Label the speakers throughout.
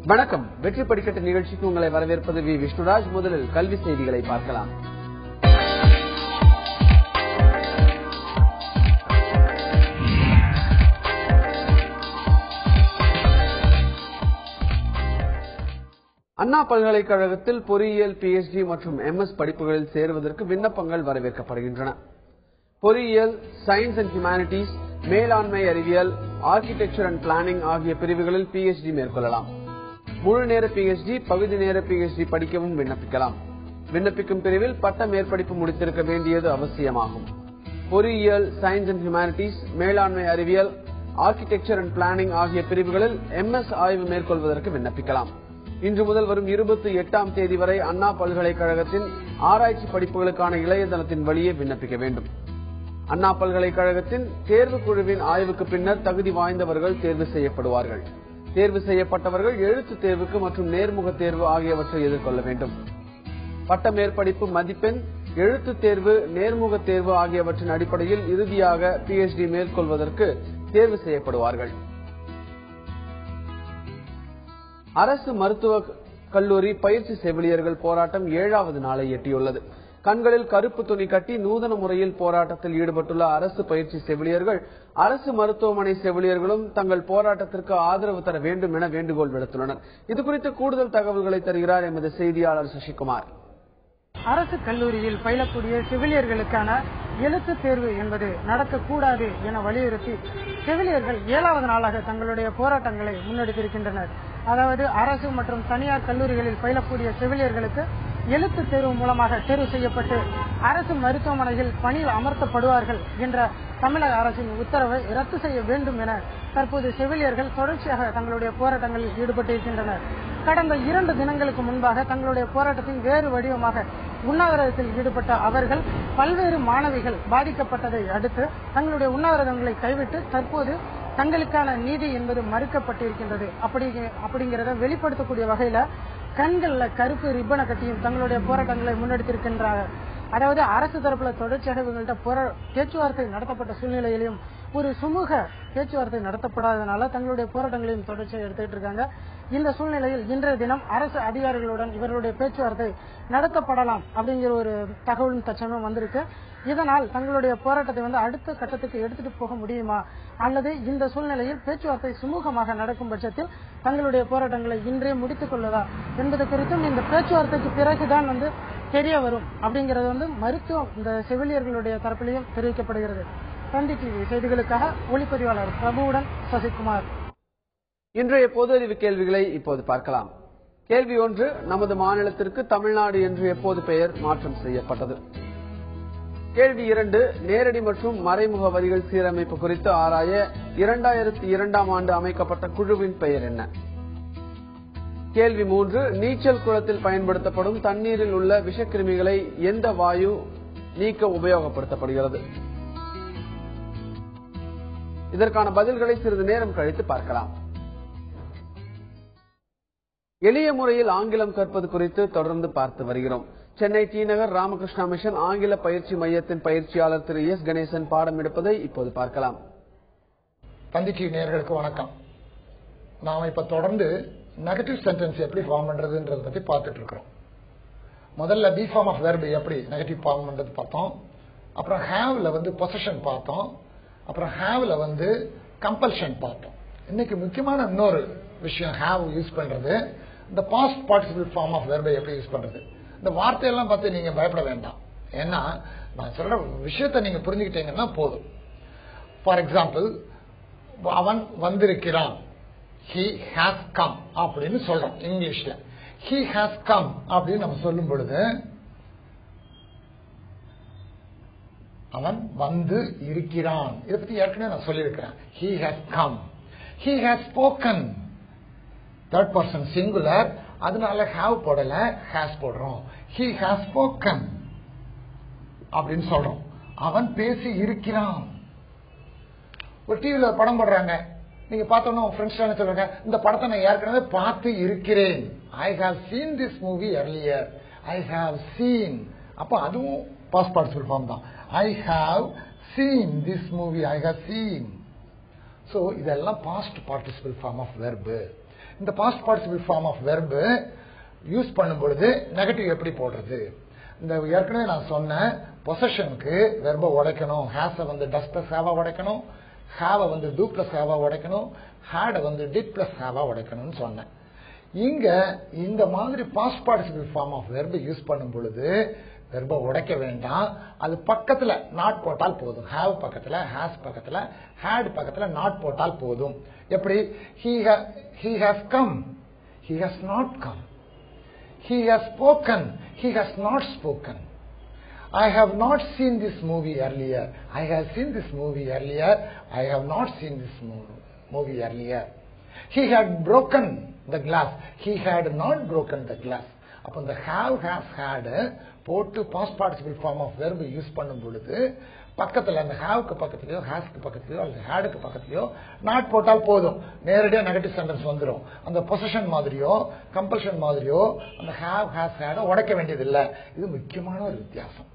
Speaker 1: வணக்கம். வெற்றி படிக்கட்டு நிகழ்ச்சிக்கு உங்களை வரவேற்பது வி விஷ்ணுராஜ். முதலில் கல்வி செய்திகளை பார்க்கலாம். அண்ணா பல்கலைக்கழகத்தில் பொறியியல், PhD மற்றும் MS படிப்புகளில் சேருவதற்கு விண்ணப்பங்கள் வரவேற்கப்படுகின்றன. பொறியியல், சயின்ஸ் அண்ட் ஹியூமானிட்டிஸ், மேலாண்மை அறிவியல், ஆர்கிடெக்சர் அண்ட் பிளானிங் ஆகிய பிரிவுகளில் PhD மேற்கொள்ளலாம். முழு நேர PhD, பகுதி நேர PhD படிக்கவும் விண்ணப்பிக்கலாம். விண்ணப்பிக்கும் பிரிவில் பட்ட மேற்படிப்பு முடித்திருக்க வேண்டியது அவசியமாகும். பொறியியல், சயின்ஸ் அண்ட் ஹியூமானிட்டிஸ், மேலாண்மை அறிவியல், ஆர்கிடெக்சர் அண்ட் பிளானிங் ஆகிய பிரிவுகளில் MS ஆய்வு மேற்கொள்வதற்கு விண்ணப்பிக்கலாம். இன்று முதல் வரும் 28ஆம் தேதி வரை அண்ணா பல்கலைக்கழகத்தின் ஆராய்ச்சி படிப்புகளுக்கான இளையதளத்தின் வழியே விண்ணப்பிக்க வேண்டும். அண்ணா பல்கலைக்கழகத்தின் தேர்வு குழுவின் ஆய்வுக்கு பின்னர் தகுதி வாய்ந்தவர்கள் தேர்வு செய்யப்படுவார்கள். தேர்வு செய்யப்பட்டவர்கள் எழுத்து தேர்வுக்கு மற்றும் நேர்முக தேர்வு ஆகியவற்றை எதிர்கொள்ள வேண்டும். பட்ட மேற்படிப்பு மதிப்பெண், எழுத்து தேர்வு, நேர்முக தேர்வு ஆகியவற்றின் அடிப்படையில் இறுதியாக PhD மேற்கொள்வதற்கு தேர்வு செய்யப்படுவார்கள். அரசு மருத்துவக் கல்லூரி பயிற்சி செவிலியர்கள் போராட்டம் 7வது நாளை எட்டியுள்ளது. கண்களில் கருப்பு துணி கட்டி நூதன முறையில் போராட்டத்தில் ஈடுபட்டுள்ள அரசு பயிற்சி செவிலியர்கள், அரசு மருத்துவமனை செவிலியர்களும் தங்கள் போராட்டத்திற்கு ஆதரவு தர வேண்டும் என வேண்டுகோள் விடுத்துள்ளனர். இதுகுறித்து கூடுதல் தகவல்களை தருகிறார் எமது செய்தியாளர் சசிகுமார்.
Speaker 2: அரசு கல்லூரியில் பயிலக்கூடிய செவிலியர்களுக்கான எழுத்து தேர்வு என்பது நடக்கக்கூடாது என வலியுறுத்தி செவிலியர்கள் 7வது நாளாக தங்களுடைய போராட்டங்களை முன்னெடுத்திருக்கின்றனர். அதாவது அரசு மற்றும் தனியார் கல்லூரிகளில் பயிலக்கூடிய செவிலியர்களுக்கு எழுத்து தேர்வு மூலமாக தேர்வு செய்யப்பட்டு அரசு மருத்துவமனையில் பணியில் அமர்த்தப்படுவார்கள் என்ற தமிழக அரசின் உத்தரவை ரத்து செய்ய வேண்டும் என தற்போது செவிலியர்கள் தொடர்ச்சியாக தங்களுடைய போராட்டங்களில் ஈடுபட்டிருக்கின்றனர். கடந்த 2 தினங்களுக்கு முன்பாக தங்களுடைய போராட்டத்தின் வேறு வடிவமாக உண்ணாவிரதத்தில் ஈடுபட்ட அவர்கள் பல்வேறு மாணவிகள் பாதிக்கப்பட்டதை அடுத்து தங்களுடைய உண்ணாவிரதங்களை கைவிட்டு தற்போது தங்களுக்கான நீதி என்பது மறுக்கப்பட்டிருக்கின்றது. அப்படிங்கிறத வெளிப்படுத்தக்கூடிய வகையில கண்கள்ல கருப்பு ரிப்பனை கட்டியும் தங்களுடைய போராட்டங்களை முன்னெடுத்திருக்கின்றார்கள். அதாவது அரசு தரப்புல தொடர்ச்சியாக இவங்கள்ட்ட பேச்சுவார்த்தை நடத்தப்பட்ட சூழ்நிலையிலும் ஒரு சுமூக பேச்சுவார்த்தை நடத்தப்படாதனால தங்களுடைய போராட்டங்களையும் தொடர்ச்சியாக எடுத்துக்கிட்டு இருக்காங்க. இந்த சூழ்நிலையில் இன்றைய தினம் அரசு அதிகாரிகளுடன் இவர்களுடைய பேச்சுவார்த்தை நடத்தப்படலாம் அப்படிங்கிற ஒரு தகவலும் தற்சமயம் வந்திருக்கு. இதனால் தங்களுடைய போராட்டத்தை அடுத்த கட்டத்துக்கு எடுத்துட்டு போக முடியுமா அல்லது இந்த சூழ்நிலையில் பேச்சுவார்த்தை சுமூகமாக நடக்கும் பட்சத்தில் தங்களுடைய போராட்டங்களை இன்றே முடித்துக் கொள்வதா என்பது குறித்தும் இந்த பேச்சுவார்த்தைக்கு பிறகுதான் தெரிய வரும் அப்படிங்கறது மருத்துவம் இந்த செவிலியர்களுடைய தரப்பிலையும் தெரிவிக்கப்படுகிறது. தந்தி டிவி செய்திகளுக்காக ஒளிப்பதிவாளர் பிரபுவுடன் சசிகுமார்.
Speaker 1: இன்றைய பொது அறிவு கேள்விகளை இப்போது பார்க்கலாம். கேள்வி 1, நமது மாநிலத்திற்கு தமிழ்நாடு என்று எப்போது பெயர் மாற்றம் செய்யப்பட்டது? கேள்வி 2, நேரடி மற்றும் மறைமுக வரிகள் சீரமைப்பு குறித்து ஆராய 2002ஆம் ஆண்டு அமைக்கப்பட்ட குழுவின் பெயர் என்ன? கேள்வி 3, நீச்சல் குளத்தில் பயன்படுத்தப்படும் தண்ணீரில் உள்ள விஷக்கிருமிகளை எந்த வாயு நீக்க உபயோகப்படுத்தப்படுகிறது? இதற்கான பதில்களை சிறிது நேரம் கழித்து பார்க்கலாம். எளிய முறையில் ஆங்கிலம் கற்பது குறித்து தொடர்ந்து பார்த்து வருகிறோம். சென்னை டி நகர் ராமகிருஷ்ணா மிஷன் ஆங்கில பயிற்சி மையத்தின் பயிற்சியாளர் திரு S. கணேசன் பாடம் எடுப்பதை இப்போது பார்க்கலாம்.
Speaker 3: தந்தி டிவி நேயர்களுக்கு வணக்கம். நாம இப்ப தொடர்ந்து நெகட்டிவ் சென்டென்ஸ் எப்படி ஃபார்ம் பண்றதுன்றத பத்தி பார்த்துட்டு இருக்கிறோம். முதல்ல பி ஃபார்ம் ஆஃப் வெர்ப் எப்படி நெகட்டிவ் ஃபார்ம் பண்றது பார்த்தோம். அப்புறம் ஹேவ்ல பொசஷன் பார்த்தோம். அப்புறம் ஹேவ்ல கம்பல்ஷன் பார்த்தோம். இன்னைக்கு முக்கியமான இன்னொரு விஷயம் ஹேவ் யூஸ் பண்றது, இந்த பாஸ்ட் பார்ட்டிசிபிள் ஃபார்ம் ஆஃப் வெர்பை எப்படி யூஸ் பண்றது. இந்த வார்த்தையெல்லாம் பார்த்து நீங்க பயப்பட வேண்டாம். ஏன்னா நான் சொல்ற விஷயத்தை நீங்க புரிஞ்சுக்கிட்டீங்கன்னா போதும். ஃபார் எக்ஸாம்பிள், அவன் வந்திருக்கிறான், he has come அப்படின்னு சொல்றோம் இங்கிலீஷ்ல. he has come அப்படின்னு நம்ம சொல்லும் பொழுது அவன் வந்து இருக்கிறான். இதை பத்தி ஏற்கனவே நான் சொல்லியிருக்கிறேன். he has come. he has spoken, third person singular, அதனால have போடல, has போடுறோம். he has spoken அப்படின்னு சொல்றோம். அவன் பேசி இருக்கிறான். ஒரு டிவில படம் போடுறாங்க, நீங்க பார்த்தோம்னா ஃப்ரெண்ட்ஸ் என்ன சொல்றாங்க, இந்த படத்தை நான் ஏற்கனவே பார்த்து இருக்கிறேன். I have seen this movie earlier. I have seen, அப்ப அதுவும் பாஸ்ட் பார்ட்டிசிபிள் ஃபார்ம் தான். I have seen this movie, I have seen. So இதெல்லாம் past participle form of verb. இந்த past participle form of verb use பண்ணும் பொழுது negative எப்படி போடுறது? இந்த ஏற்கனவே நான் சொன்னேன், பொசஷனுக்கு வெர்பை உடைக்கணும். ஹேஸை வந்து டஸ் பிளஸ் ஹேவா உடைக்கணும், ஹேவை வந்து டூ பிளஸ் ஹேவா உடைக்கணும், ஹேடை வந்து டிட் பிளஸ் ஹேவா உடைக்கணும்னு சொன்னேன். இங்க இந்த மாதிரி பாஸ்ட் பார்ட்டிசிபிள் ஃபார்ம் ஆஃப் வெர்பை யூஸ் பண்ணும் பொழுது வெர்பை உடைக்க வேண்டாம். அது பக்கத்துல நாட் போட்டால் போதும். ஹேவ் பக்கத்துல, ஹேஸ் பக்கத்துல, ஹேட் பக்கத்துல நாட் போட்டால் போதும். எப்படி? he has come, he has not come. He has spoken, he has not spoken. I have not seen this movie earlier. I have seen this movie earlier. I have not seen this movie earlier. He had broken the glass. He had not broken the glass. அப்ப இந்த have, has, had போட்டு past participle form of verb use பண்ணும் பொழுது பக்கத்துல அந்த ஹேவ்க்கு பக்கத்துலயோ, ஹேஸ்க்கு பக்கத்துலயோ அல்லது ஹேடுக்கு பக்கத்துலயோ not போட்டால் போதும். நேரடியா நெகட்டிவ் சென்டென்ஸ் வந்துடும். அந்த பொசிஷன் மாதிரியோ கம்பல்ஷன் மாதிரியோ அந்த ஹேவ், ஹேஸ், ஹேட உடைக்க வேண்டியதில்லை. இது முக்கியமான ஒரு வித்தியாசம்.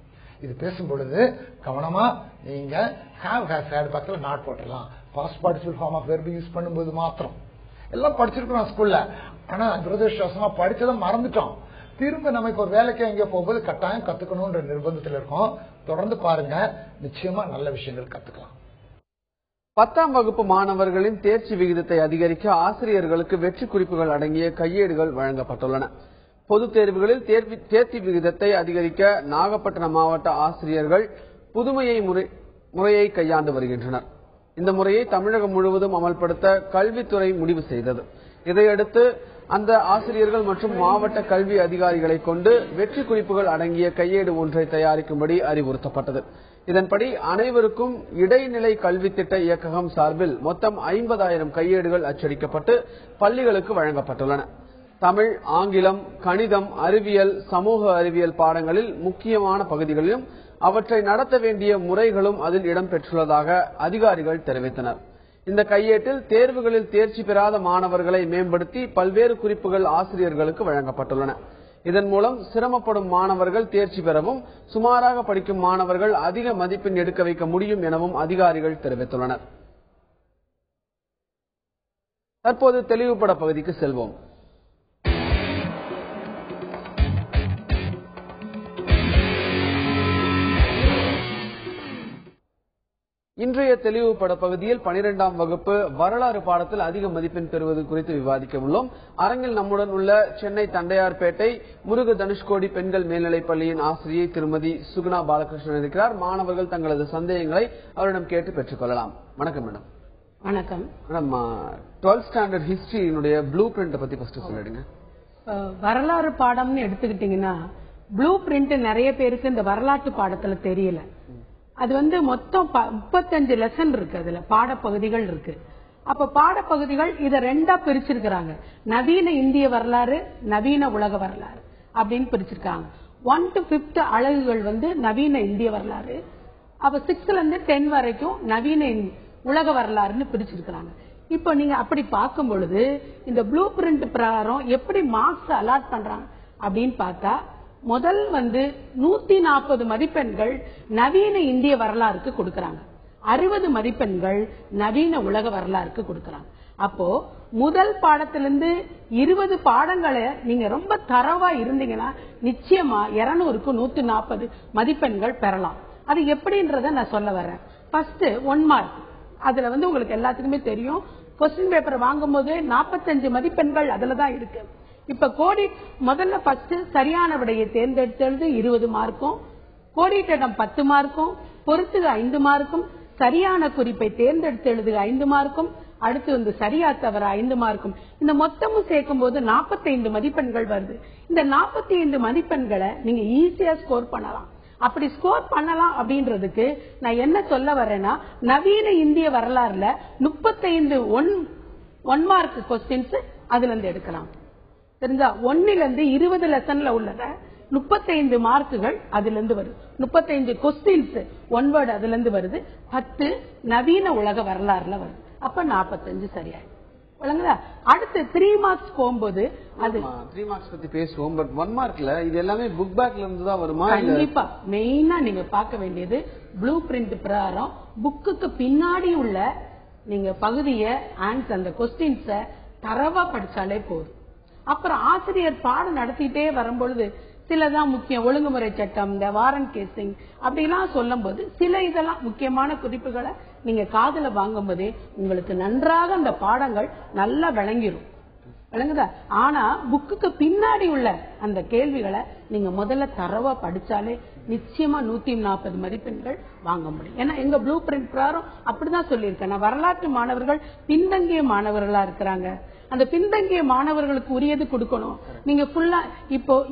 Speaker 3: இது பேசும் பொழுது கவனமா நீங்க ஹேவ், ஹேஸ், ஹேட் பக்கத்துல நாட் போட்டுடலாம். Past participle form of verb use பண்ணும்போது மாத்திரம். எல்லாம் படிச்சிருக்கோம் ஸ்கூல்ல, ஆனா துரதிருஷ்டவசமா படிச்சதை மறந்துட்டோம். திரும்ப நம்ம இப்ப வேலைக்கு எங்க போகும்போது கட்டாயம் கத்துக்கணும்ன்ற நிர்பந்தத்தில் இருக்கோம். தொடர்ந்து பாருங்க, நிச்சயமா நல்ல விஷயங்கள் கத்துக்கலாம்.
Speaker 1: 10ஆம் வகுப்பு மாணவர்களின் தேர்ச்சி விகிதத்தை அதிகரிக்க ஆசிரியர்களுக்கு வெற்றி குறிப்புகள் அடங்கிய கையேடுகள் வழங்கப்பட்டுள்ளன. பொதுத் தேர்வுகளில் தேர்ச்சி விகிதத்தை அதிகரிக்க நாகப்பட்டினம் மாவட்ட ஆசிரியர்கள் புதுமையை முறையை கையாண்டு வருகின்றனர். இந்த முறையை தமிழகம் முழுவதும் அமல்படுத்த கல்வித்துறை முடிவு செய்தது. இதையடுத்து அந்த ஆசிரியர்கள் மற்றும் மாவட்ட கல்வி அதிகாரிகளை கொண்டு வெற்றி குறிப்புகள் அடங்கிய கையேடு ஒன்றை தயாரிக்கும்படி அறிவுறுத்தப்பட்டது. இதன்படி அனைவருக்கும் இடைநிலை கல்வி திட்ட இயக்ககம் சார்பில் மொத்தம் 50,000 கையேடுகள் அச்சடிக்கப்பட்டு பள்ளிகளுக்கு வழங்கப்பட்டுள்ளன. தமிழ், ஆங்கிலம், கணிதம், அறிவியல், சமூக அறிவியல் பாடங்களில் முக்கியமான பகுதிகளிலும் அவற்றை நடத்த வேண்டிய முறைகளும் அதில் இடம்பெற்றுள்ளதாக அதிகாரிகள் தெரிவித்தனர். இந்த கையேட்டில் தேர்வுகளில் தேர்ச்சி பெறாத மாணவர்களை மேம்படுத்தி பல்வேறு குறிப்புகள் ஆசிரியர்களுக்கு வழங்கப்பட்டுள்ளன. இதன் மூலம் சிரமப்படும் மாணவர்கள் தேர்ச்சி பெறவும், சுமாராக படிக்கும் மாணவர்கள் அதிக மதிப்பெண் எடுக்க வைக்க முடியும் எனவும் அதிகாரிகள் தெரிவித்துள்ளனர். தற்போது தெளிவுபட பகுதிக்கு செல்வோம். இன்றைய தெளிவுபட பகுதியில் 12ஆம் வகுப்பு வரலாறு பாடத்தில் அதிக மதிப்பெண் பெறுவது குறித்து விவாதிக்க உள்ளோம். அரங்கில் நம்முடன் உள்ள சென்னை தண்டையார்பேட்டை முருக தனுஷ்கோடி பெண்கள் மேல்நிலைப் பள்ளியின் ஆசிரியை திருமதி சுகுணா பாலகிருஷ்ணன் இருக்கிறார். மாணவர்கள் தங்களது சந்தேகங்களை அவரிடம் கேட்டு பெற்றுக் கொள்ளலாம். வணக்கம் மேடம்.
Speaker 4: வணக்கம்
Speaker 1: மேடம். 12th ஸ்டாண்டர்ட் ஹிஸ்டரியினுடைய ப்ளூ பிரிண்ட் பத்தி ஃபர்ஸ்ட் சொல்லிடுங்க.
Speaker 4: வரலாறு பாடம்னு எடுத்துக்கிட்டீங்கன்னா ப்ளூ பிரிண்ட் நிறைய பேருக்கு இந்த வரலாற்று பாடத்துல தெரியல. அது வந்து மொத்தம் 35 லெசன் இருக்கு. அதுல பாடப்பகுதிகள் இருக்கு. அப்ப பாடப்பகுதிகள் இத 2ஆ பிரிச்சிருக்கிறாங்க. நவீன இந்திய வரலாறு, நவீன உலக வரலாறு அப்படின்னு பிரிச்சிருக்காங்க. 1 to 5th அலகுகள் வந்து நவீன இந்திய வரலாறு, அப்ப 6ல இருந்து 10 வரைக்கும் நவீன உலக வரலாறுன்னு பிரிச்சிருக்கிறாங்க. இப்ப நீங்க அப்படி பார்க்கும் பொழுது இந்த ப்ளூ பிரிண்ட் பிரகாரம் எப்படி மார்க்ஸ் அலாட் பண்றாங்க அப்படின்னு பார்த்தா, முதல் வந்து 140 மதிப்பெண்கள் நவீன இந்திய வரலாறுக்கு கொடுக்கறாங்க, 60 மதிப்பெண்கள் நவீன உலக வரலாறுக்கு கொடுக்கறாங்க. அப்போ முதல் பாடத்திலிருந்து 20 பாடங்களை நீங்க ரொம்ப தரவா இருந்தீங்கன்னா நிச்சயமா 200க்கு 140 மதிப்பெண்கள் பெறலாம். அது எப்படின்றத நான் சொல்ல வரேன். First 1 mark. அதுல வந்து உங்களுக்கு எல்லாத்துக்குமே தெரியும், கொஸ்டின் பேப்பர் வாங்கும் போது 45 மதிப்பெண்கள் அதுலதான் இருக்கு. இப்ப முதல்ல ஃபர்ஸ்ட் சரியான விடையை தேர்ந்தெடுத்தது 20 மார்க்கும், கோடிட்டிடம் 10 மார்க்கும், பொறுத்துக 5 மார்க்கும், சரியான குறிப்பை தேர்ந்தெடுத்து எழுதுக 5 மார்க்கும், அடுத்து வந்து சரியா தவற 5 மார்க்கும். இந்த மொத்தமும் சேர்க்கும் போது 45 மதிப்பெண்கள் வருது. இந்த 45 மதிப்பெண்களை நீங்க ஈஸியா ஸ்கோர் பண்ணலாம். அப்படி ஸ்கோர் பண்ணலாம் அப்படின்றதுக்கு நான் என்ன சொல்ல வரேன்னா, நவீன இந்திய வரலாறுல 35 ஒன் மார்க் கொஸ்டின்ஸ் அதுல இருந்து எடுக்கலாம். தெரிஞ்சா 1ல இருந்து 20 லெசன்ல உள்ளத 35 மார்க்குகள் அதுல இருந்து வருது. 35 கொஸ்டின்ஸ் 1 வேர்டு அதுல இருந்து வருது. 10 நவீன உலக வரலாறுல வருது. அப்ப 45 சரியாயிடும். அடுத்து 3 மார்க்ஸ் போகும்போது அது
Speaker 1: 3 மார்க்ஸ் பத்தி பேசுவோம். பட் 1 மார்க்ல இது எல்லாமே புக் பேக்ல இருந்து தான் வருமா?
Speaker 4: கண்டிப்பா. மெயினா நீங்க பார்க்க வேண்டியது ப்ளூ பிரிண்ட் பிரகாரம் புக்குக்கு பின்னாடி உள்ள நீங்க பகுதியை ஆன்சர் அந்த கொஸ்டின்ஸ தரவா படிச்சாலே போதும். அப்புறம் ஆசிரியர் பாடம் நடத்திட்டே வரும்பொழுது சிலதான் முக்கியம், ஒழுங்குமுறை சட்டம், இந்த வாரண்ட் கேசிங் அப்படிலாம் சொல்லும் போது சில இதெல்லாம் முக்கியமான குறிப்புகளை நீங்க காதுல வாங்கும் போதே உங்களுக்கு நன்றாக அந்த பாடங்கள் நல்லா விளங்கிடும். விளங்குதா? ஆனா புக்குக்கு பின்னாடி உள்ள அந்த கேள்விகளை நீங்க முதல்ல தரவா படிச்சாலே நிச்சயமா 140 மதிப்பெண்கள் வாங்க முடியும். ஏன்னா எங்க ப்ளூ பிரிண்ட் பிரகாரம் அப்படிதான் சொல்லியிருக்கேன். வரலாற்று மாணவர்கள் பின்தங்கிய மாணவர்களா இருக்கிறாங்க. அந்த பின்தங்கிய மாணவர்களுக்கு உரியது கொடுக்கணும். நீங்க ஃபுல்லா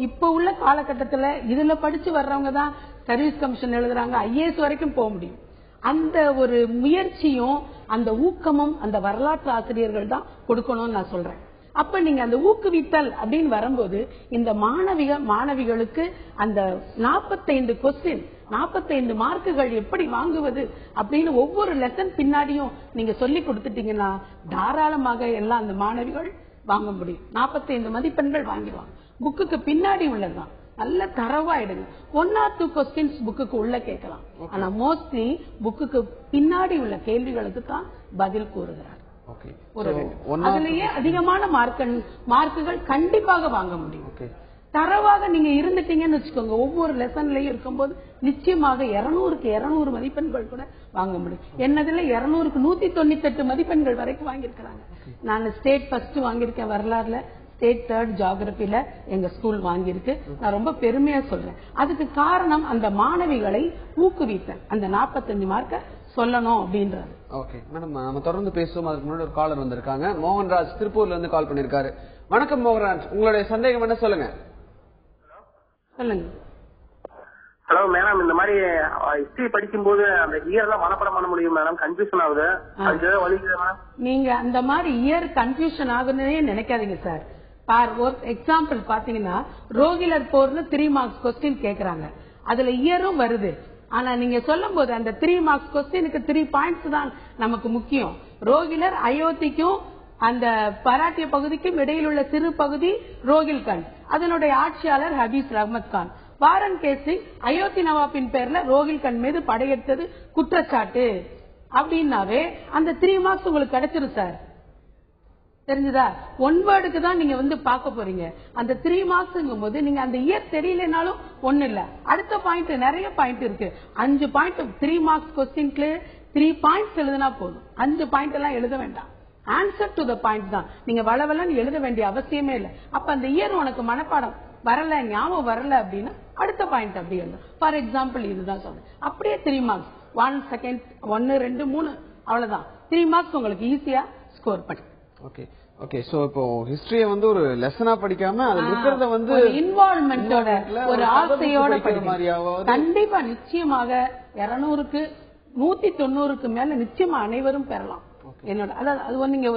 Speaker 4: இப்போ உள்ள காலகட்டத்துல இதுல படிச்சு வர்றவங்க தான் சர்வீஸ் கமிஷன் எழுதுறாங்க, IAS வரைக்கும் போக முடியும். அந்த ஒரு முயற்சியும் அந்த ஊக்கமும் அந்த வரலாற்று ஆசிரியர்கள் தான் கொடுக்கணும்னு நான் சொல்றேன். அப்ப நீங்க அந்த ஊக்குவித்தல் அப்படின்னு வரும்போது இந்த மாணவிகளுக்கு அந்த 45 கொஸ்டின் 45 மார்க்குகள் எப்படி வாங்குவது அப்படின்னு ஒவ்வொரு லெசன் பின்னாடியும் நீங்க சொல்லி கொடுத்துட்டீங்கன்னா தாராளமாக எல்லாம் அந்த மாணவிகள் வாங்க முடியும். 45 மதிப்பெண்கள் வாங்கிடுவாங்க. புக்குக்கு பின்னாடி உள்ளதுதான் நல்ல தரவாயிடுங்க. 1 or 2 கொஸ்டின்ஸ் புக்குக்கு உள்ள கேட்கலாம். ஆனா மோஸ்ட்லி புக்குக்கு பின்னாடி உள்ள கேள்விகளுக்கு தான் பதில் கூறுகிறார். அதுலயே அதிகமான மார்க்குகள் கண்டிப்பாக வாங்க முடியும். தரவாக நீங்க இருந்துட்டீங்கன்னு வச்சுக்கோங்க, ஒவ்வொரு லெசன்லயும் இருக்கும்போது நிச்சயமாக 200க்கு 200 மதிப்பெண்கள் கூட வாங்க முடியும். என்னதுல 200க்கு 198 மதிப்பெண்கள் வரைக்கும் வாங்கியிருக்கிறாங்க. நான் ஸ்டேட் ஃபர்ஸ்ட் வாங்கியிருக்கேன் வரலாறுல, ஸ்டேட் 3rd ஜியோகிராபில எங்க ஸ்கூல் வாங்கியிருக்கு. நான் ரொம்ப பெருமையா சொல்றேன். அதுக்கு காரணம் அந்த மாணவிகளை ஊக்குவித்தல், அந்த 45 மார்க்க சொல்லணும் அப்படின்றது.
Speaker 1: ஓகே மேடம், நம்ம தொடர்ந்து பேசுவோம். அதுக்கு முன்னாடி ஒரு காலர் வந்திருக்காங்க. மோகன்ராஜ் திருப்பூர்ல இருந்து கால் பண்ணிருக்காரு. வணக்கம் மோகன்ராஜ், உங்களுடைய சந்தேகம் என்ன சொல்லுங்க.
Speaker 4: சொல்லுங்க.
Speaker 5: ஹலோ மேடம், இந்த மாதிரி ஹிஸ்டரி படிக்கும் போது அந்த இயர் எல்லாம் மனப்பாடம் பண்ண முடியும் மேடம், கன்ஃபியூஷன் ஆகுது.
Speaker 4: நீங்க அந்த மாதிரி இயர் கன்ஃபியூஷன் ஆகுதுன்னே நினைக்காதீங்க சார். ஒரு எக்ஸாம்பிள் பாத்தீங்கன்னா ரோகிலர் போர்னு 3 மார்க்ஸ் கொஸ்டின் கேக்குறாங்க. அதுல இயரும் வருது. ஆனா நீங்க சொல்லும் போது அந்த 3 மார்க்ஸ் கொஸ்டினுக்கு 3 பாயிண்ட்ஸ் தான் நமக்கு முக்கியம். ரோகிலர் அயோத்திக்கும் அந்த பராட்டிய பகுதிக்கும் இடையில் உள்ள சிறு பகுதி ரோகில்கண்ட், அதனுடைய ஆட்சியாளர் ஹபீஸ் ரஹ்மத் கான். வாரன் கேசிங் அயோத்தி நவாபின் பேர்ல ரோகில்கண்ட் மீது படையெடுத்தது குற்றச்சாட்டு அப்படின்னாவே அந்த 3 மார்க்ஸ் உங்களுக்கு கிடைச்சிரும் சார். தெரிஞ்சுதா? 1 வேர்டுக்கு தான் நீங்க பார்க்க போறீங்க. அந்த 3 மார்க்ஸ்ங்கும் போது நீங்க அந்த இயர் தெரியலனாலும் ஒண்ணு இல்ல, அடுத்த பாயிண்ட் நிறைய பாயிண்ட் இருக்கு. 5 பாயிண்ட் 3 மார்க்ஸ் கொஸ்டின்க்கு 3 பாயிண்ட்ஸ் எழுதினா போதும். 5 பாயிண்ட் எல்லாம் எழுத வேண்டாம். ஆன்சர் டு த பாயிண்ட் தான். நீங்க வளவலன்னு எழுத வேண்டிய அவசியமே இல்லை. அப்ப அந்த இயர் உனக்கு மனப்பாடம் வரல, ஞாபகம் வரல அப்படின்னா அடுத்த பாயிண்ட் அப்படி எழுதும். ஃபார் எக்ஸாம்பிள் இதுதான் சொல்றேன். அப்படியே 3 மார்க்ஸ் 1 செகண்ட் 1 2 3 அவ்வளவுதான். 3 மார்க்ஸ் உங்களுக்கு ஈஸியா ஸ்கோர் பண்ணி.
Speaker 1: Okay okay. சோ இப்போ ஹிஸ்டரிய ஒரு லெசனா படிக்காம அது இருக்கிறத
Speaker 4: இன்வால்வ்மென்ட்டோட ஒரு ஆசையோட படிக்கணும். கண்டிப்பா நிச்சயமாக 200க்கு 190க்கு மேல நிச்சயமா அனைவரும் பெறலாம். என்னோட அது நீங்க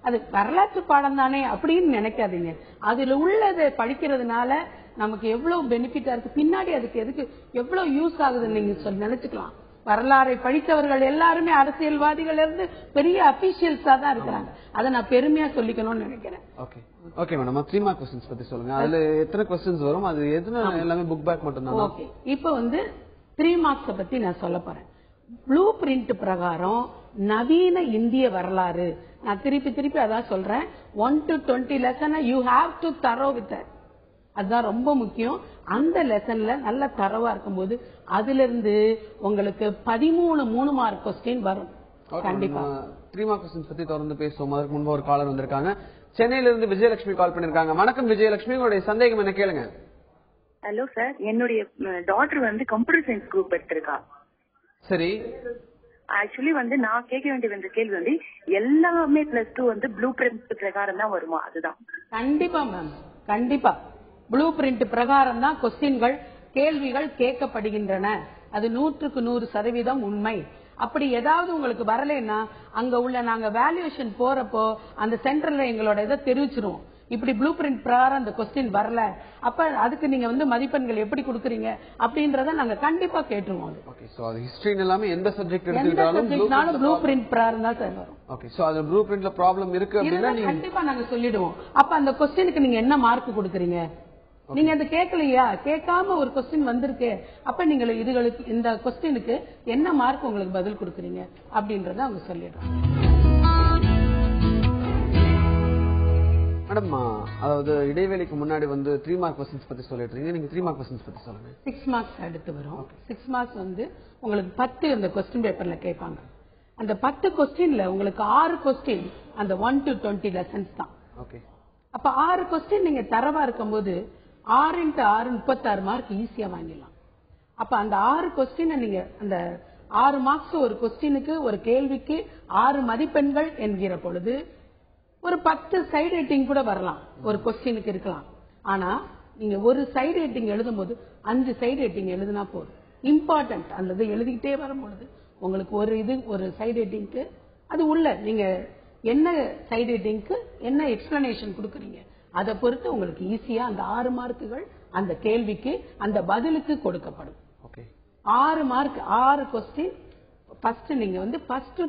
Speaker 4: அது வரலாற்று பாடம் தானே அப்படின்னு நினைக்காதீங்க. அதுல உள்ளதை படிக்கிறதுனால நமக்கு எவ்வளவு பெனிஃபிட்டா இருக்கு, பின்னாடி அதுக்கு எதுக்கு எவ்வளவு யூஸ் ஆகுதுன்னு நீங்க நினைச்சுக்கலாம். வரலாறை படித்தவர்கள் எல்லாருமே அரசியல்வாதிகள் இருந்து பெரிய அபிஷியல்ஸா தான் இருக்கிறாங்க. அதை நான் பெருமையா சொல்லிக்கணும்னு நினைக்கிறேன்.
Speaker 1: ஓகே மேடம், 3 மார்க் क्वेश्चंस பத்தி சொல்லுங்க. அதுல எத்தனை क्वेश्चंस வரும், அது எதுனா எல்லாமே புக் பேக் மட்டும் தான்?
Speaker 4: ஓகே, இப்போ 3 மார்க்ஸ் பத்தி நான் சொல்ல போறேன். ப்ளூ பிரிண்ட் பிரகாரம் நவீன இந்திய வரலாறு, நான் திருப்பி அதான் சொல்றேன், 1 to 20 lesson you have to தரோ வித் இட். அதுதான் ரொம்ப முக்கியம். அந்த லெசன்ல நல்ல தரவா இருக்கும்போது அதுல இருந்து உங்களுக்கு 13 3 மார்க் கொஸ்டின் வரும். கண்டிப்பா
Speaker 1: 3 மார்க் क्वेश्चंस பத்தி தொடர்ந்து பேசுவோம். அதுக்கு முன்பு ஒரு காலர் வந்திருக்காங்க. சென்னையில இருந்து விஜயலட்சுமி கால் பண்ணிருக்காங்க. வணக்கம் விஜயலட்சுமி, உங்களுடைய சந்தேகம் என்ன கேளுங்க.
Speaker 6: ஹலோ சார், என்னுடைய டாட்டர் கம்ப்யூட்டர் சயின்ஸ் குரூப் எடுத்திருக்கா.
Speaker 1: சரி,
Speaker 6: ஆக்சுவலி நான் கேட்க வேண்டிய கேள்வி எல்லாமே +2 ப்ளூ பிரிண்ட் பிரகாரம் தான் வருமா? அதுதான்.
Speaker 4: கண்டிப்பா மேம், கண்டிப்பா ப்ளூ பிரிண்ட் பிரகாரம் தான் கொஸ்டின்கள் கேள்விகள் கேட்கப்படுகின்றன. அது 100க்கு 100% உண்மை. அப்படி ஏதாவது உங்களுக்கு வரலன்னா அங்க உள்ள நாங்க வேல்யூவேஷன் போறப்போ அந்த சென்டர்ல எங்களோட இதை தெரிவிச்சிருவோம். இப்படி ப்ளூ பிரிண்ட் பிரகாரம் அந்த கொஸ்டின் வரல, அப்ப அதுக்கு நீங்க மதிப்பெண்கள் எப்படி கொடுக்குறீங்க அப்படின்றத நாங்க கண்டிப்பா கேட்டுருவோம்.
Speaker 1: ஓகே, சோ அது ஹிஸ்டரி எல்லாமே எந்த சப்ஜெக்ட் எடுத்துக்கிட்டாலும்
Speaker 4: ப்ளூ பிரிண்ட் பிரகாரம் தான் சார் வரும்.
Speaker 1: ஓகே, சோ அது ப்ளூ பிரிண்ட்ல ப்ராப்ளம் இருக்கு அப்படினா
Speaker 4: கண்டிப்பா நாங்க சொல்லிடுவோம். அப்ப அந்த கொஸ்டினுக்கு நீங்க என்ன மார்க் கொடுக்குறீங்க? நீங்க அது கேட்கலையா, கேட்காம ஒரு கொஸ்டின் வந்திருக்கு, அப்ப நீங்க இதுகளுக்கு இந்த கொஸ்டினுக்கு என்ன மார்க் உங்களுக்கு பதில் கொடுக்குறீங்க அப்படின்றத அவங்க சொல்லிடுறாங்க.
Speaker 1: மேடம், அதாவது இடைவேளைக்கு முன்னாடி வந்து 3 மார்க் கொஸ்டின்ஸ் பத்தி சொல்லிட்டு இருக்கீங்க. நீங்க 3 மார்க் கொஸ்டின்ஸ் பத்தி சொல்லுங்க.
Speaker 4: 6 மார்க்ஸ் அடுத்து வரும். 6 மார்க்ஸ் வந்து உங்களுக்கு 10 அந்த கொஸ்டின் பேப்பர்ல கேட்பாங்க. அந்த 10 கொஸ்டின்ல உங்களுக்கு 6 கொஸ்டின் அந்த 1 to 20 லெசன்ஸ் தான்.
Speaker 1: ஓகே.
Speaker 4: அப்ப 6 கொஸ்டின் நீங்க தரவா இருக்கும்போது 6 × 6 36 மார்க் ஈஸியா வாங்கிடலாம். அப்ப அந்த 6 கொஸ்டின் நீங்க அந்த 6 மார்க்ஸ் ஒரு கொஸ்டினுக்கு ஒரு கேள்விக்கு 6 மதிப்பெண்கள் என்கிற பொழுது ஒரு 10 சைடு ரேட்டிங் கூட வரலாம், ஒரு கொஸ்டினுக்கு இருக்கலாம். ஆனா நீங்க ஒரு சைடு ரேட்டிங் எழுதும் போது 5 சைடு ரேட்டிங் எழுதினா போதும். இம்பார்ட்டன்ட் அல்லது எழுதிக்கிட்டே வரும்பொழுது உங்களுக்கு ஒரு சைடு ரேட்டிங்க்கு அது உள்ள நீங்க என்ன சைடு ரேட்டிங்க்கு என்ன எக்ஸ்பிளனேஷன் கொடுக்குறீங்க அதை பொறுத்து உங்களுக்கு ஈஸியா அந்த 6 மார்க்குகள் அந்த கேள்விக்கு அந்த பதிலுக்கு கொடுக்கப்படும். 6 மார்க் 6 கொஸ்டின் ஃபர்ஸ்ட் நீங்க வந்து ஃபர்ஸ்ட்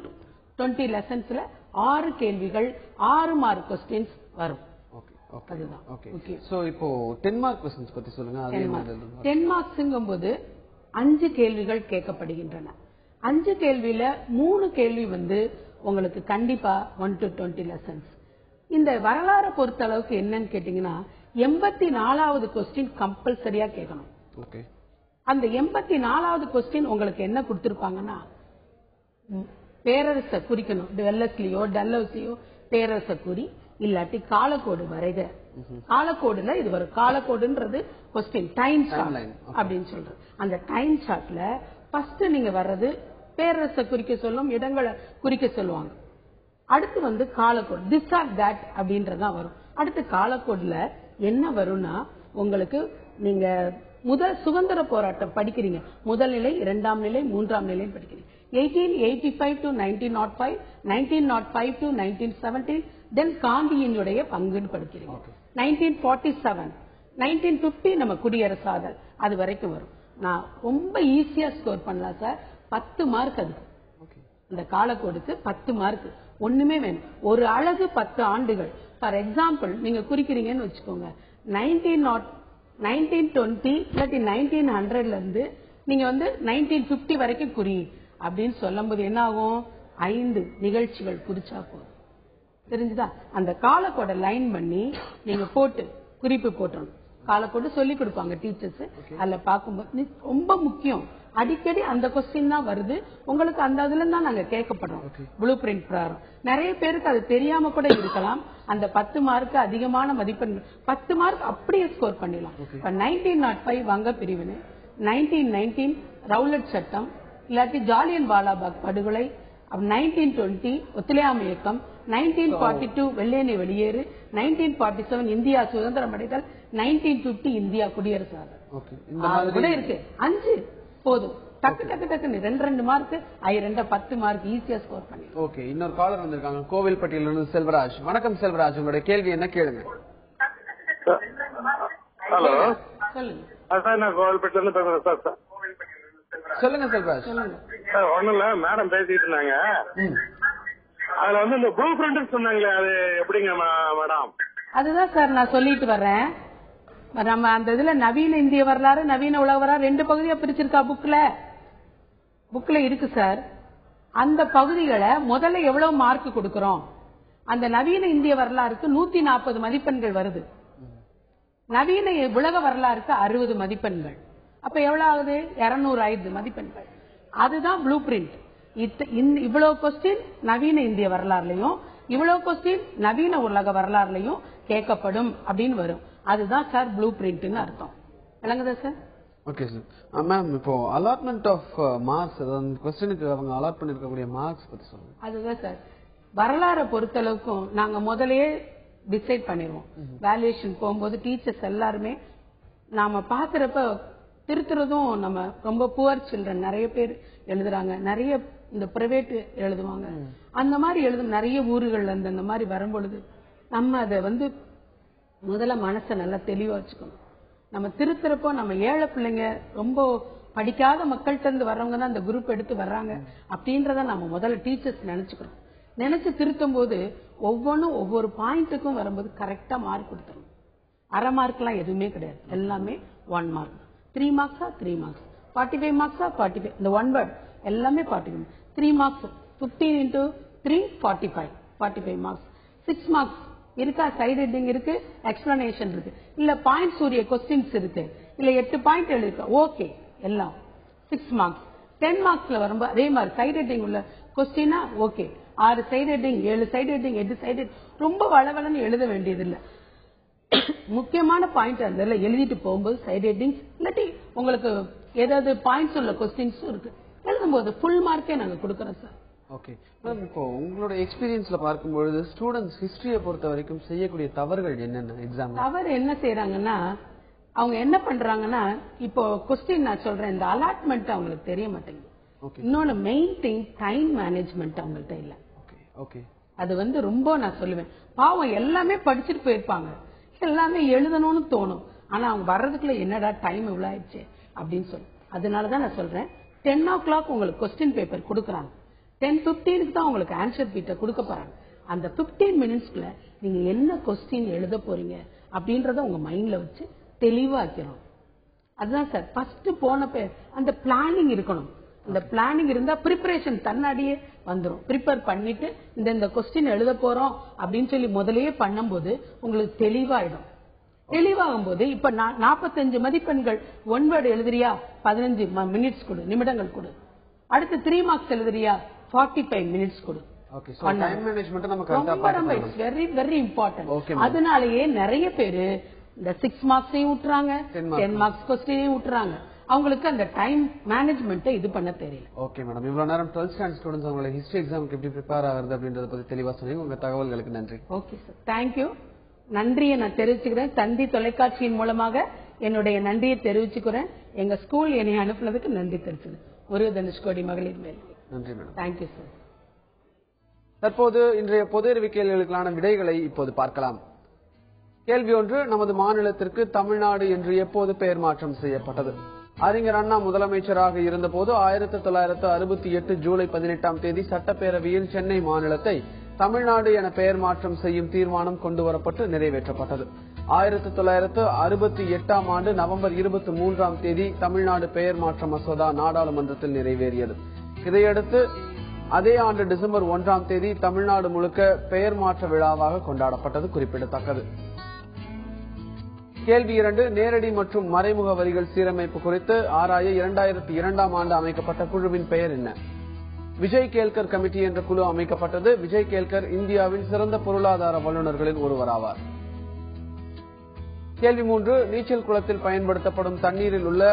Speaker 4: 20 லெசன்ஸ்ல 6 கேள்விகள் 6 மார்க் கொஸ்டின்ஸ் வரும். அதுதான்.
Speaker 1: ஓகே. சோ இப்போ 10 மார்க் கொஸ்டின்ஸ் பத்தி சொல்லுங்க.
Speaker 4: 10 மார்க்ஸ்ங்கும்போது 5 கேள்விகள் கேட்கப்படுகின்றன. 5 கேள்வியில 3 கேள்வி வந்து உங்களுக்கு கண்டிப்பா 1 to 20 லெசன்ஸ். இந்த வரலாறு பொறுத்த அளவுக்கு என்னன்னு கேட்டீங்கன்னா 84வது கொஸ்டின் கம்பல்சரியா கேட்கணும்.
Speaker 1: ஓகே.
Speaker 4: அந்த 84வது கொஸ்டின் உங்களுக்கு என்ன கொடுத்திருப்பாங்கன்னா பேரரசை குறிக்கணும். வெல்லஸ்லியோ டல்லௌசியோ பேரரசை குறி இல்லாட்டி காலக்கோடு வரைக. காலக்கோடுல இது வரும். காலக்கோடுன்றது கொஸ்டின் டைம் சார்ட் அப்படின்னு சொல்றது. அந்த டைம் சார்ட்ல ஃபர்ஸ்ட் நீங்க வர்றது பேரரசை குறிக்க சொல்லும், இடங்களை குறிக்க சொல்லுவாங்க. அடுத்து வந்து காலக்கோடு திஸ் ஆர் தட் அப்படின்றதான் வரும். அடுத்து காலக்கோடுல என்ன வரும்னா உங்களுக்கு நீங்க முதல் சுதந்திர போராட்டம் படிக்கிறீங்க, முதல் நிலை, 2ஆம் நிலை, 3ஆம் நிலை படிக்கிறீங்க. 1885 to 1905, 1905 to 1917, தென் காந்தியினுடைய பங்குன்னு படிக்கிறீங்க. 1947, 1950 நம்ம குடியரசாதல் அது வரைக்கும் வரும். நான் ரொம்ப ஈஸியா ஸ்கோர் பண்ணலாம் சார். 10 மார்க் அதுக்கு. அந்த காலக்கோடுக்கு 10 மார்க். ஒண்ணுமே வேணும். ஒரு அழகு 10 ஆண்டுகள். ஃபார் எக்ஸாம்பிள் நீங்க குறிக்கிறீங்கன்னு வச்சுக்கோங்க, 1920 இல்லாட்டி 1900ல இருந்து நீங்க வந்து 1950 வரைக்கும் குறி அப்படின்னு சொல்லும் போது என்ன ஆகும்? 5 நிகழ்ச்சிகள் குறிச்சா போதும். தெரிஞ்சுதா? அந்த காலக்கோட லைன் பண்ணி நீங்க போட்டு குறிப்பு போட்டணும். காலக்கோடு சொல்லி கொடுப்பாங்க டீச்சர்ஸ். அதுல பார்க்கும்போது ரொம்ப முக்கியம். அடிக்கடி அந்த கொஸ்டின் தான் வருது உங்களுக்கு. அந்த அதுல தான் நாங்க கேட்கப்படுறோம் ப்ளூ பிரிண்ட் பிரகாரம். நிறைய பேருக்கு அது தெரியாம கூட இருக்கலாம். அந்த 10 மார்க்கு அதிகமான மதிப்பெண்கள் 10 மார்க் அப்படியே ஸ்கோர் பண்ணிடலாம். 1905 வங்க பிரிவினை, 1919 ரவுலட் சட்டம் இல்லாட்டி ஜாலியன் வாலாபாக் படுகொலை, 1920 ஒத்துழையாமை இயக்கம், 1942 வெள்ளையனை வெளியேறு, 1947 இந்தியா சுதந்திரம் அடைதல், 1950 இந்தியா குடியரசு கூட இருக்கு. 5 போதும். டக்கு டக்கு டக்குன்னு 2 மார்க் 10 மார்க் ஈஸியா ஸ்கோர் பண்ணி.
Speaker 1: ஓகே. இன்னொரு காலர் வந்திருக்காங்க கோவில்பட்டியில இருந்து செல்வராஜ். வணக்கம் செல்வராஜ், உங்களுடைய கேள்வி என்ன கேளுங்க.
Speaker 5: ஹலோ
Speaker 4: சொல்லுங்க
Speaker 5: சார், நான் கோவில்பட்டில இருந்து பேசுறேன் சார்.
Speaker 1: சொல்லுங்க செல்வராஜ்.
Speaker 5: சார் ஒண்ணும் இல்ல, மேடம் பேசிட்டு இருந்தாங்க. அதுல வந்து இந்த ப்ளூ பிரிண்ட் சொன்னாங்களே, அது எப்படிங்க மேடம்?
Speaker 4: அதுதான் சார் நான் சொல்லிட்டு வர்றேன். நம்ம அந்த இதுல நவீன இந்திய வரலாறு, நவீன உலக வரலாறு 2 பகுதியா பிரிச்சிருக்கா புக்ல இருக்கு சார். அந்த பகுதிகளை முதல்ல எவ்வளவு மார்க் கொடுக்கறோம்? அந்த நவீன இந்திய வரலாறுக்கு 140 மதிப்பெண்கள் வருது. நவீன உலக வரலாறுக்கு 60 மதிப்பெண்கள். அப்ப எவ்வளவு ஆகுது? 205 மதிப்பெண்கள். அதுதான் ப்ளூ பிரிண்ட். இவ்வளவு கொஸ்டின் நவீன இந்திய வரலாறுலயும் இவ்வளவு கொஸ்டின் நவீன உலக வரலாறுலயும் கேட்கப்படும் அப்படின்னு வரும். அதுதான் சார் ப்ளூ பிரிண்ட்னு அர்த்தம். விளங்குதா சார்?
Speaker 1: Okay sir. மேம், இப்போ அலாட்மெண்ட் ஆஃப் மார்க்ஸ், அதாவது கொஸ்டினுக்கு அவங்க அலாட் பண்ணிருக்கக்கூடிய மார்க்ஸ் பத்தி சொல்லுங்க. அதுதான்
Speaker 4: சார் வரலாறை பொறுத்தளவுக்கும் நாங்க முதலையே டிசைட் பண்ணிடுவோம். வேல்யூவேஷன் போகும்போது டீச்சர்ஸ் எல்லாருமே நாம பாக்குறப்ப திருத்துறதும், நம்ம ரொம்ப புவர் சில்ட்ரன் நிறைய பேர் எழுதுறாங்க, நிறைய இந்த பிரைவேட் எழுதுவாங்க. அந்த மாதிரி நிறைய ஊர்கள்ல இருந்து அந்த மாதிரி வரும்பொழுது நம்ம அதை வந்து முதல்ல மனசை நல்லா தெளிவா வச்சுக்கணும். நம்ம திருத்துறப்போ நம்ம ஏழை பிள்ளைங்க, ரொம்ப படிக்காத மக்கள்கிட்ட இருந்து வர்றவங்க தான் அந்த குரூப் எடுத்து வர்றாங்க அப்படின்றத நம்ம முதல்ல டீச்சர்ஸ் நினைச்சுக்கணும். நினைச்சு திருத்தும் போது ஒவ்வொன்றும் ஒவ்வொரு பாயிண்ட்டுக்கும் வரும்போது கரெக்டா மார்க் கொடுத்துரும். அரை மார்க் எல்லாம் எதுவுமே கிடையாது, எல்லாமே 1 மார்க். 3 மார்க்ஸா 3 மார்க்ஸ், 45 மார்க்ஸா 45, இந்த 1 வேர்ட் எல்லாமே 45. 3 மார்க்ஸ் 15 into 3 45 மார்க்ஸ். 6 மார்க்ஸ் இருக்கா? சைடு ஹெட்டிங் இருக்கு, எக்ஸ்பிளனேஷன் இருக்கு, இல்ல பாயிண்ட்ஸ் உரிய கொஸ்டின்ஸ் இருக்கு, இல்ல 8 பாயிண்ட் எழுதிருக்க, ஓகே எல்லாம் 6 மார்க்ஸ். 10 மார்க்ஸ்ல வரும்போது அதே மாதிரி சைடு ஹெட்டிங் உள்ள கொஸ்டினா okay, 6 side heading, 7 side heading, 8 side heading, ரொம்ப வளவளன்னு எழுத வேண்டியது இல்ல. முக்கியமான பாயிண்ட் அதுல எழுதிட்டு போகும்போது சைடு ஹெட்டிங்ஸ், இல்லாட்டி உங்களுக்கு ஏதாவது பாயிண்ட்ஸ் உள்ள கொஸ்டின்ஸும் இருக்கு, எழுதும்போது ஃபுல் மார்க்கே நாங்க கொடுக்கறோம் சார்.
Speaker 1: ஓகே மேம், இப்போ உங்களோட எக்ஸ்பீரியன்ஸ்ல பார்க்கும்பொழுது ஸ்டூடெண்ட்ஸ் ஹிஸ்டரியை பொறுத்த வரைக்கும் செய்யக்கூடிய தவறுகள் என்னென்ன? எக்ஸாம்
Speaker 4: தவறு என்ன செய்யறாங்கன்னா, அவங்க என்ன பண்றாங்கன்னா, இப்போ கொஸ்டின் நான் சொல்றேன், இந்த அலாட்மெண்ட் அவங்களுக்கு தெரிய மாட்டேங்குது. இன்னொன்னு மெயின் திங் டைம் மேனேஜ்மெண்ட் அவங்கள்ட்ட இல்ல.
Speaker 1: ஓகே,
Speaker 4: அது ரொம்ப நான் சொல்லுவேன், பாவம் எல்லாமே படிச்சுட்டு போயிருப்பாங்க, எல்லாமே எழுதணும்னு தோணும், ஆனா அவங்க வர்றதுக்குள்ள என்னடா டைம் இவ்வளவு ஆயிடுச்சு அப்படின்னு சொல்லி. அதனாலதான் நான் சொல்றேன் 10 o'clock உங்களுக்கு கொஸ்டின் பேப்பர் கொடுக்கறாங்க, 10:15 தான் உங்களுக்கு ஆன்சர் பீட்டை கொடுக்க போறாங்க. அந்த 15 மினிட்ஸ்க்குள்ள நீங்க என்ன கொஸ்டின் எழுத போறீங்க அப்படின்றத உங்க மைண்ட்ல வச்சு தெளிவாக்கிறோம். அதுதான் சார் ஃபர்ஸ்ட் போன அந்த பிளானிங் இருக்கணும். இந்த பிளானிங் இருந்தா ப்ரிப்பரேஷன் தன்னாடியே வந்துடும். ப்ரிப்பேர் பண்ணிட்டு இந்த கொஸ்டின் எழுத போறோம் அப்படின்னு சொல்லி முதலையே பண்ணும்போது உங்களுக்கு தெளிவாயிடும். தெளிவாகும் போது இப்ப 45 மதிப்பெண்கள் 1 வேர்டு எழுதுறியா 15 மினிட்ஸ் கொடு, நிமிடங்கள் கொடு. அடுத்து 3 மார்க்ஸ் எழுதுறியா 45 மினிட்ஸ் கொடு. Very very important. அதனாலயே நிறைய பேரு இந்த 6 மார்க்ஸையும் விட்டுறாங்க, 10 மார்க்ஸ் கொஸ்டினையும் விட்டுறாங்க. அவங்களுக்கு அந்த டைம் மேனேஜ்மெண்ட் இது பண்ண தெரியல.
Speaker 1: ஓகே மேடம், இவ்வளவு நேரம் 12th ஸ்டாண்டர்ட் ஸ்டூடெண்ட்ஸ் அவங்களோட ஹிஸ்டரி எக்ஸாமுக்கு எப்படி ப்ரிப்பேர் ஆகுறது அப்படின்றத பத்தி தெளிவா சொன்னீங்க. உங்க தகவல்களுக்கு நன்றி.
Speaker 4: Okay sir, thank you. நன்றியை நான் தெரிவிச்சுக்கிறேன். தந்தி தொலைக்காட்சியின் மூலமாக என்னுடைய நன்றியை தெரிவிச்சுக்கிறேன். எங்க ஸ்கூல் என்னை அனுப்புனதுக்கு நன்றி தெரிவிச்சுக்கிறேன். ஒரு தனுஷ்கோடி மகளிர் மேல்.
Speaker 1: நன்றி மேடம்.
Speaker 4: Thank you sir.
Speaker 1: தற்போது இன்றைய பொது அறிவு கேள்விகளுக்கான விடைகளை இப்போது பார்க்கலாம். கேள்வி 1, நமது மாநிலத்திற்கு தமிழ்நாடு என்று எப்போது பெயர் மாற்றம் செய்யப்பட்டது? அறிஞர் அண்ணா முதலமைச்சராக இருந்தபோது 1968 ஜூலை 18ஆம் தேதி சட்டப்பேரவையில் சென்னை மாநிலத்தை தமிழ்நாடு என பெயர் மாற்றம் செய்யும் தீர்மானம் கொண்டுவரப்பட்டு நிறைவேற்றப்பட்டது. 1968ஆம் ஆண்டு நவம்பர் 23ஆம் தேதி தமிழ்நாடு பெயர் மாற்ற மசோதா நாடாளுமன்றத்தில் நிறைவேறியது. இதையடுத்து அதே ஆண்டு டிசம்பர் 1ஆம் தேதி தமிழ்நாடு முழுக்க பெயர் மாற்ற விழாவாக கொண்டாடப்பட்டது குறிப்பிடத்தக்கது. கேள்வி 2, நேரடி மற்றும் மறைமுக வரிகள் சீரமைப்பு குறித்து ஆராய 2002ஆம் ஆண்டு அமைக்கப்பட்ட குழுவின் பெயர் என்ன? விஜய் கேல்கர் கமிட்டி என்ற குழு அமைக்கப்பட்டது. விஜய் கேல்கர் இந்தியாவின் சிறந்த பொருளாதார வல்லுநர்களில் ஒருவராவார். கேள்வி 3, நீச்சல் குளத்தில் பயன்படுத்தப்படும் தண்ணீரில் உள்ள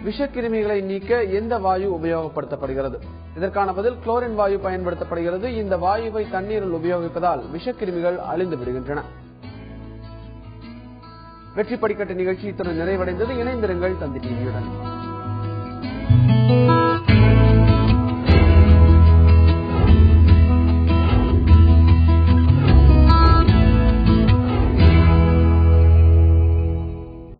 Speaker 1: விஷக்கிருமிகளை நீக்க எந்த வாயு உபயோகப்படுத்தப்படுகிறது? இதற்கான பதில் குளோரின் வாயு பயன்படுத்தப்படுகிறது. இந்த வாயுவை தண்ணீரில் உபயோகிப்பதால் விஷக்கிருமிகள் அழிந்து விடுகின்றன. வெற்றி படிக்கட்டு நிகழ்ச்சி இத்துடன் நிறைவடைந்தது. இணைந்திருங்கள் தந்தி டிவியுடன்.